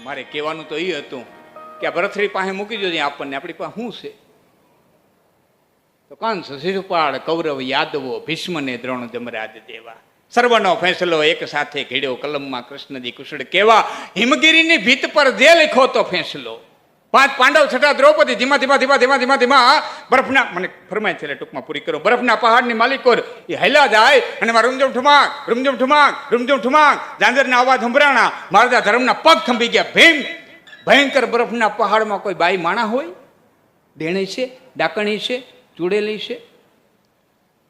મારે કહેવાનું તો એ હતું કે આ ભરથરી પાસે મૂકી દેજો આપણને, આપણી પાસે શું છે? તો કંસ, શિશુપાળ, કૌરવ, યાદવો, ભીષ્મને દ્રોણ, જમરાજ દેવા સર્વનો ફેંસલો એક સાથે ઘડ્યો કલમમાં કૃષ્ણજી કુશળ કેવા. હિમગીરીની ભીત પર જે લખ્યો તો ફેંસલો. 5 પાંડવ, 6 દ્રૌપદી, ધીમા ધીમા ધીમા ધીમા ધીમા ધીમા બરફના, મને ફરમાય છે ટૂંકમાં પૂરી કરો, બરફના પહાડની માલિકો એ હેલા જાય અને મારા રૂમઝમ ઠુમાક રૂમઝમ ઠુમાક રૂમઝમ ઠુમાક ઝાંઝરના અવાજ સંભળાણા. મારા ધર્મના પગ થંભી ગયા. ભીમ ભયંકર બરફના પહાડમાં કોઈ બાઈ માણા હોય? ડેણી છે, ડાકણી છે, ચૂડેલી છે.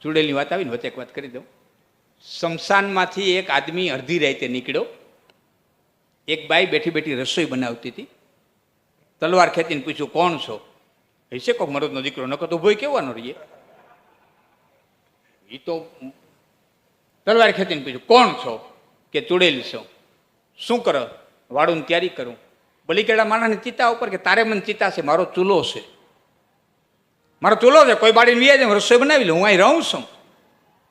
ચૂડેલી વાત આવીને વચ્ચે એક વાત કરી દઉં. શમશાનમાંથી એક આદમી અડધી રાતે નીકળ્યો. એક બાઈ બેઠી બેઠી રસોઈ બનાવતી હતી. તલવાર ખેંચીને પૂછ્યું, કોણ છો? હશે કોક મરદનો દીકરો, નકર તો ભોય કેવાનો રહીએ. એ તો તલવાર ખેંચીને પૂછ્યું, કોણ છો? કે ચૂડેલી છો. શું કરો? વાળું તૈયારી કરું. બલિકેડા માણસની ચિતા ઉપર કે તારે મને ચિતા છે? મારો ચૂલો છે, મારો ચૂલો છે. કોઈ બાળીને વ્યાજ રસોઈ બનાવી લઉં, હું અહીં રહું છું.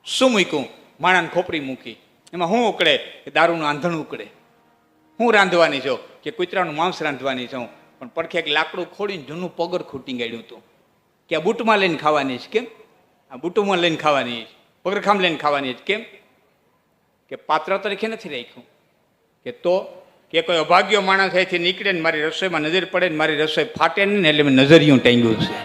શું મૂક્યું? માણાને ખોપરી મૂકી. એમાં હું ઉકળે? કે દારૂનું આંધણ ઉકળે. હું રાંધવાની છું? કે કૂતરાનું માંસ રાંધવાની છું. પણ પડખે એક લાકડું ખોડીને જૂનું પગર ખૂટી ગાડ્યું હતું કે આ બૂટમાં લઈને ખાવાની છે. કેમ? આ બૂટોમાં લઈને ખાવાની છે, પગરખામ લઈને ખાવાની છે. કેમ? કે પાત્ર તરીકે નથી રાખ્યું. કે તો કે કોઈ અભાગ્યો માણસ અહીંથી નીકળે ને મારી રસોઈમાં નજર પડે ને મારી રસોઈ ફાટે ને એટલે મેં નજરિયું ટાંગ્યું છે.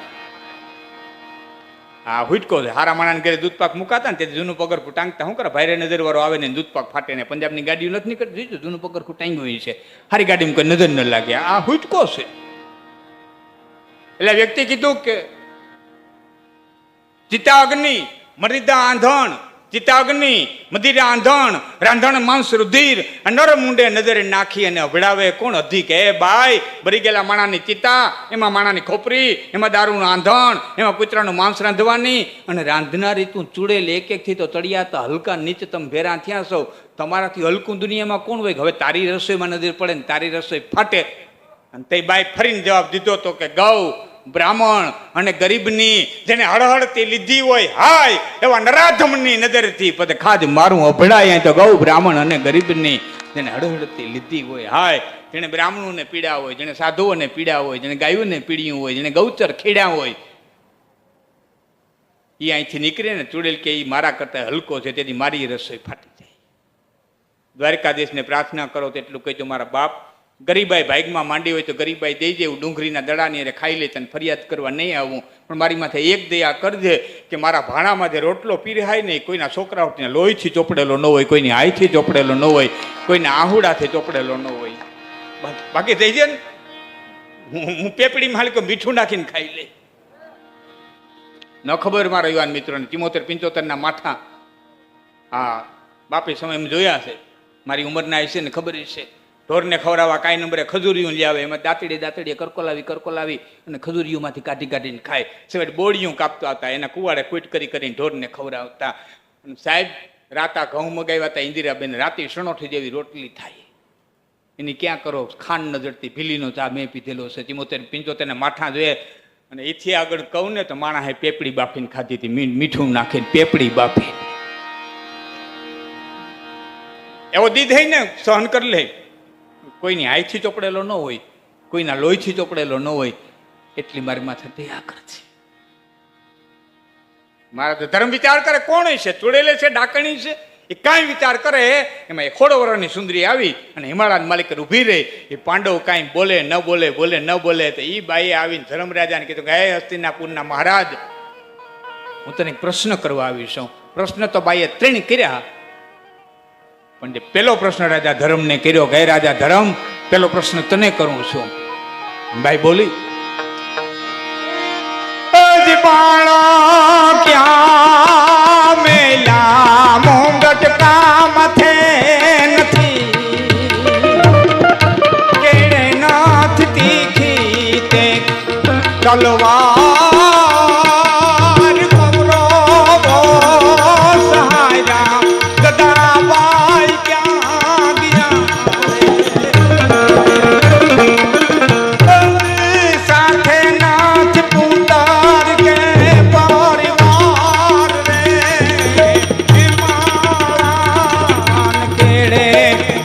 હા, હુટકો છે. હારા માણસને ઘરે દૂધપાક મુકાતા ને તેથી જૂનું પગરખું ટાંગતા. શું કરે? ભાઈરે નજરવાળો આવે ને દૂધપાક ફાટે ને. પંજાબની ગાડીઓ નથી નીકળતી, જોઈજો જૂનું પગરખું ટાંગ્યું છે. હારી ગાડીમાં કોઈ નજર ન લાગે. આ હુટકો છે. એટલે વ્યક્તિ કીધું કે ચિતા અગ્નિ મરિદા આંધણ, ચિતા અગ્નિ મદિરા આંધણ, રાંધણ માંસ રુધિર, નર મુંડે નજરે નાખી અને અભડાવે કોણ અધિક? હે બાઈ, બરી ગયેલા માણાની ચિતા, એમાં માણાની ખોપરી, એમાં દારૂનું આંધણ, એમાં કૂતરાનું માંસ રાંધવાની. અને રાંધનારી તું ચૂડેલ એક એક થી તો તળિયા તો હલકા નીચ તમે ભેરા થયા છો. તમારાથી હલકું દુનિયામાં કોણ હોય? હવે તારી રસોઈમાં નજર પડે ને તારી રસોઈ ફાટે. અને તે બાઈ ફરીને જવાબ દીધો તો કે ગૌ, બ્રાહ્મણ અને ગરીબની જેને હળહળતી લીધી હોય હાય એવા નરાધમની નજરથી પદ ખાજ મારું અભડાય. તો ગૌ, બ્રાહ્મણ અને ગરીબની જેને હળહળતી લીધી હોય હાય, જેને બ્રાહ્મણોને પીડા હોય, જેને સાધુઓને પીડા હોય, જેને ગાયોને પીડ્યું હોય, જેને ગૌચર ખેડ્યા હોય, એ અહીંથી નીકળે ને ચૂડેલ કે એ મારા કરતા હલકો છે, તેથી મારી રસોઈ ફાટી જાય. દ્વારકાધીશને પ્રાર્થના કરો તો એટલું કહેજો, મારા બાપ ગરીબાઈ ભાગમાં માંડી હોય તો ગરીબાઈ દઈ જેવું ડુંગળીના દડાની અરે ખાઈ લે તને ફરિયાદ કરવા નહીં આવું. પણ મારી માથે એક દયા કરજે કે મારા ભાણામાં જે રોટલો પીરહાય નહીં, કોઈના છોકરાઓને લોહીથી ચોપડેલો ન હોય, કોઈની આઈથી ચોપડેલો ન હોય, કોઈના આહુડાથી ચોપડેલો ન હોય. બાકી થઈ જાય ને હું પેપડી માલિકો મીઠું નાખીને ખાઈ લે. ન ખબર મારા યુવાન મિત્રોને 74-75 માથા હા બાપી સમય જોયા છે. મારી ઉંમરના હશે ને ખબર છે. ઢોરને ખવડાવવા કાંઈ નંબરે ખજૂરીયું લઈ આવે, એમાં દાંતડીએ કરકોલાવી અને ખજૂરીઓમાંથી કાઢીને ખાય. સિવાય બોળિયું કાપતા હતા, એના કુવાડે કૂટ કરીને ઢોરને ખવડાવતા. સાહેબ રાતા ઘઉં મગાવ્યા હતા ઇન્દિરાબેન, રાતે સણોઠી જેવી રોટલી થાય એની ક્યાં કરો? ખાંડ ન જડતી ભીલીનો ચા મેં પીધેલો છે. 74-75 માઠા જોઈએ. અને એથી આગળ કહું ને તો માણસે પેપડી બાફીને ખાધી હતી, મીઠું નાખીને પેપડી બાફી. એવો દીધ ને સહન કરી લે. કોઈની આઈથી ચોપડેલો ન હોય, કોઈના લોહીથી ચોપડેલો ન હોય, એટલી મારી માથે દયા કરે છે. મારા તો ધર્મ વિચાર કરે કોણ છે? ચૂડેલે છે, ડાકણી છે, એ કાંઈ વિચાર કરે. એમાં એ ખોડવરની સુંદરી આવી અને હિમાળાની માલિક ઊભી રહી. એ પાંડવ કાંઈ બોલે ન બોલે તો એ બાઈએ આવીને ધર્મરાજાને કીધું કે હે હસ્તિનાપુરના મહારાજ, હું તને પ્રશ્ન કરવા આવી છું. પ્રશ્ન તો બાઈએ 3 કર્યા, પણ જે પેલો પ્રશ્ન રાજા ધર્મને કર્યો કે રાજા ધર્મ, પેલો પ્રશ્ન તને કરું છું. ભાઈ બોલી, ક્યાં મેલા મોંગટ કામ થે નથી, કેડે નાથ તીખી તે તલવાર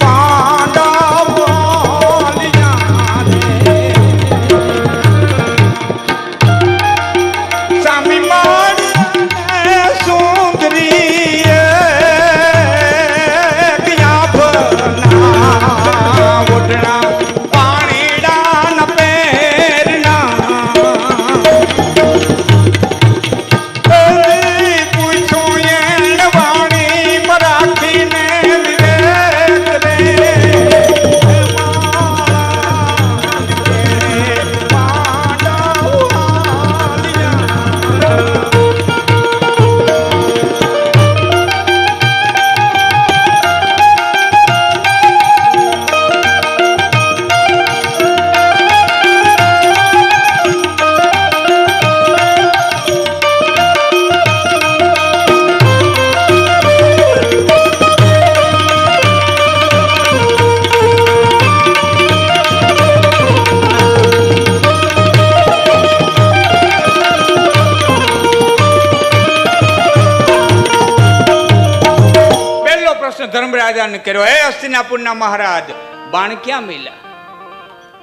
પાંડવ રાજાને કર્યો, હે હસ્તિનાપુરના મહારાજ, બાણ ક્યાં મળ્યા?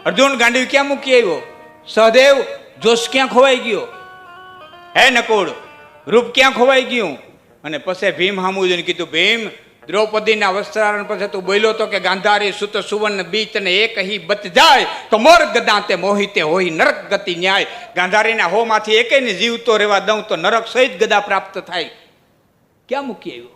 અર્જુન ગાંડીવ ક્યાં મૂકી આવ્યો? સહદેવ જોશ ક્યાં ખોવાઈ ગયો? હે નકુળ રૂપ ક્યાં ખોવાઈ ગયું? અને પછી ભીમ હામું જોઈને કીધું, ભીમ દ્રૌપદીના વસ્ત્રારણ પછી તું બોલ્યો તો કે ગાંધારી સુત સુવર્ણ બીચ અને એક હી બચ જાય તો મોર ગદાંતે મોહિતે હોય નરક ગતિ ન્યાય. ગાંધારીના હોમાંથી એકેયને જીવતો રહેવા દઉં તો નરક સહિત ગદા પ્રાપ્ત થાય. ક્યાં મૂકી આવ્યો?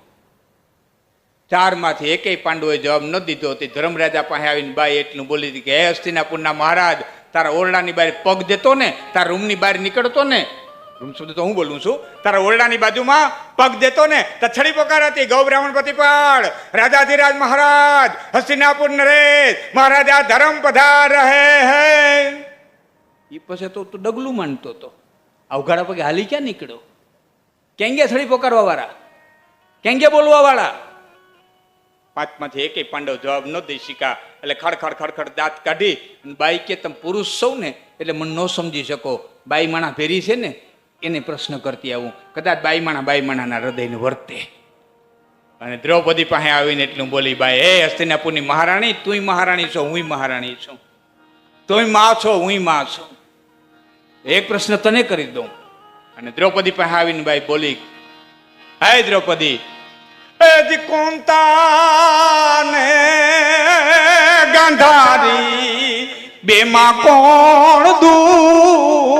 ચારમાંથી એકેય પાંડવોએ જવાબ ન દીધો. તે ધર્મરાજા પાસે આવીને બાઈ એટલું બોલી હતી કે હે હસ્તિનાપુરના મહારાજ, તારા ઓરડાની બહાર પગ દેતો ને, તારા રૂમની બહાર નીકળતો ને, રૂમ શબ્દ તો હું બોલું છું, તારા ઓરડાની બાજુમાં પગ દેતો ને તો છડી પોકાર હતી, ગૌ બ્રાહ્મણ પ્રતિપાળ રાજાધિરાજ મહારાજ હસ્તિનાપુર નરેશ મહારાજા ધર્મ પધાર રહે હે. એ પછી તો તું ડગલું માનતો હતો, અવઘાડા પગે હાલી ક્યાં નીકળ્યો? ક્યાં ગયા છડી પોકારવા વાળા? ક્યાં ગયા બોલવા વાળા? પાંચમાંથી એકેય પાંડવ જવાબ ન દઈ શીખા. એટલે ખડખડ ખડખડ દાંત કાઢી બાઈ કે તમે પુરુષ સૌ ને એટલે મને ન સમજી શકો, બાઈ માણા ભેરી છે ને એને પ્રશ્ન કરતી આવું, કદાચ બાઈ માણાના હૃદયને વર્તે. અને દ્રૌપદી પાસે આવીને એટલું બોલી, બાઈ હે હસ્તિનાપુરની મહારાણી, તુંય મહારાણી છો, હુંય મહારાણી છું, તુંય માં છો, હુંય માં છું, એક પ્રશ્ન તને કરી દઉં. અને દ્રૌપદી પાસે આવીને બાઈ બોલી, હે દ્રૌપદી, કોંતા ને ગાંધારી બેમાં કોણ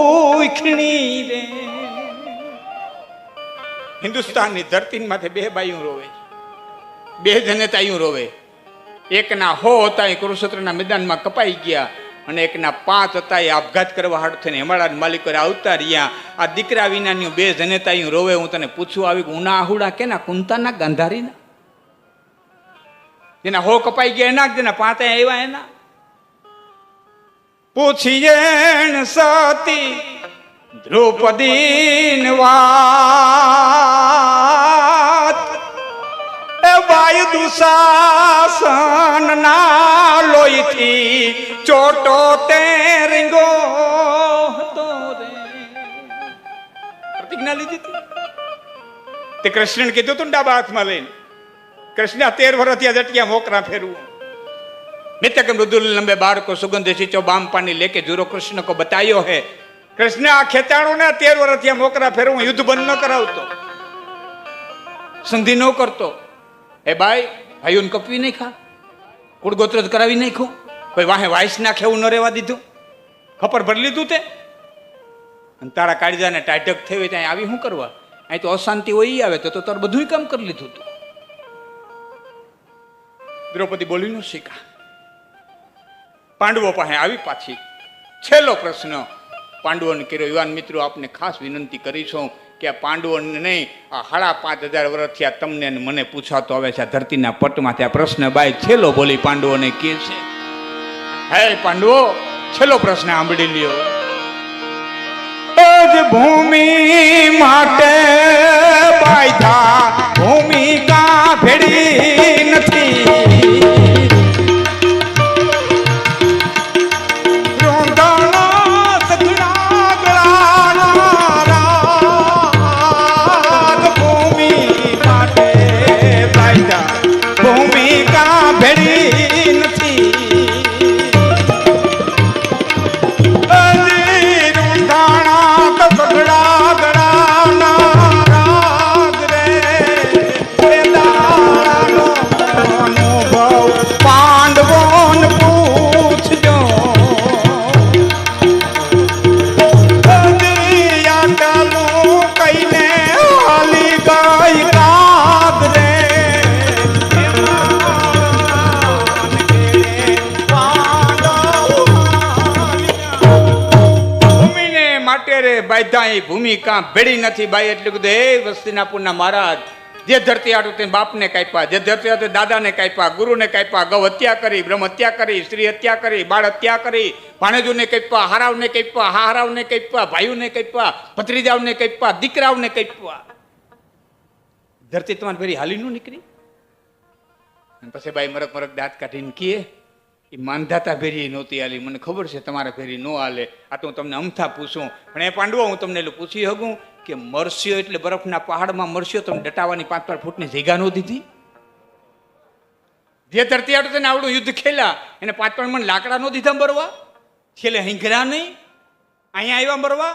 દુખણી રે? હિન્દુસ્તાનની ધરતી માથે બે બાઈઓ રોવે, બે જનેતાઈઓ રોવે. એકના હો હતા એ કુરુક્ષેત્રના મેદાનમાં કપાઈ ગયા અને એકના 5 હતા એ આપઘાત કરવા હાટ થઈને હેમાળા માલિકો આવતા રહ્યા. આ દીકરા વિનાની બે જનેતાઈઓ રોવે. હું તને પૂછું આવી ઉના આહુડા કેના? કુંતાના ગાંધારીના? જેના હો કપાઈ ગયા એના, જેના 5 આવ્યા એના? પૂછીએ સતી દ્રૌપદી વાત, એ વાયુ દુશાસન ના લોહીથી ચોટો તે રીંગો હતો રે. પ્રતિજ્ઞા લીધી હતી તે કૃષ્ણ કીધું તું ડાબા હાથમાં લઈને, કૃષ્ણ 13 વર્ષથી જટિયા મોકરા ફેરવું. नित्य के मृदुल लंबे बार को सुगंध सिंचो बाम पानी लेके जूरो कृष्ण को बतायो है. कृष्ण आ खेताणो ने 13 वर्षથી મોકરા ફેરવું, યુદ્ધ બંધ ન કરાવતો, સંધિ ન કરતો. એ બાઈ ભાઈઓને કપવી નહીં ખા, કુળગોત્ર કરાવી નાખ્યું, કોઈ વાહે વાઈસ નાખે એવું ન રહેવા દીધું, ખપર ભરી લીધું તે. અને તારા કાળજાને ટાઢક થઈ હોય ત્યાં આવી શું કરવા? અહીં તો અશાંતિ હોય આવે તો તારે બધું કામ કરી લીધું તું. દ્રૌપદી બોલી ન શીખા. પાંડવો પાસે આવી પાછી છેલ્લો પ્રશ્ન પાંડવોને કર્યો. યુવાન મિત્રો, આપને ખાસ વિનંતી કરીશું કે આ પાંડવોને નહીં, આ 5,500 વર્ષથી આ તમને મને પૂછાતો આવે છે આ ધરતીના પટમાંથી આ પ્રશ્ન બાઈ છેલ્લો બોલી પાંડવોને કહે છે. હે પાંડવો, છેલ્લો પ્રશ્ન સાંભળી લ્યો. ભૂમિ માટે બાંધા ભૂમિકા ભેડી નથી, ભૂમિકા ભેડી નથી. બાઈ એટલું કીધું, હે હસ્તિનાપુરના મહારાજ, જે ધરતી આડું તે બાપને કાપ્યા, જે ધરતી આડું દાદાને કાપ્યા, ગુરુને કાપ્યા, ગૌ હત્યા કરી, બ્રહ્મ હત્યા કરી, સ્ત્રી હત્યા કરી, બાળ હત્યા કરી, ભાણેજોને કાપ્યા, હારાવને કાપ્યા, હારાવને કાપ્યા, ભાઈઓને કાપ્યા, ભત્રીજાઓને કાપ્યા, દીકરાઓને કાપ્યા. ધરતી તમારી ફેરી હાલી નો નીકળી. અને પછી બાઈ મરક મરક દાંત કાઢીને કહે, એ માંધાતા ફેરી નહોતી હાલી, મને ખબર છે તમારા ફેરી નો હાલે. આ તો હું તમને અમથા પૂછું, પણ એ પાંડવો હું તમને એટલું પૂછી શકું કે મરસ્યો એટલે બરફના પહાડમાં મરસ્યો તમે ડટાવાની 5-5 ફૂટની જગ્યા ન દીધી? જે ધરતી આટો તેને આવડું યુદ્ધ ખેલ્યા એને 5-5 મણ લાકડા નો દીધા મરવા, છેલ્લે હિંગરા નહીં અહીંયા આવ્યા મરવા.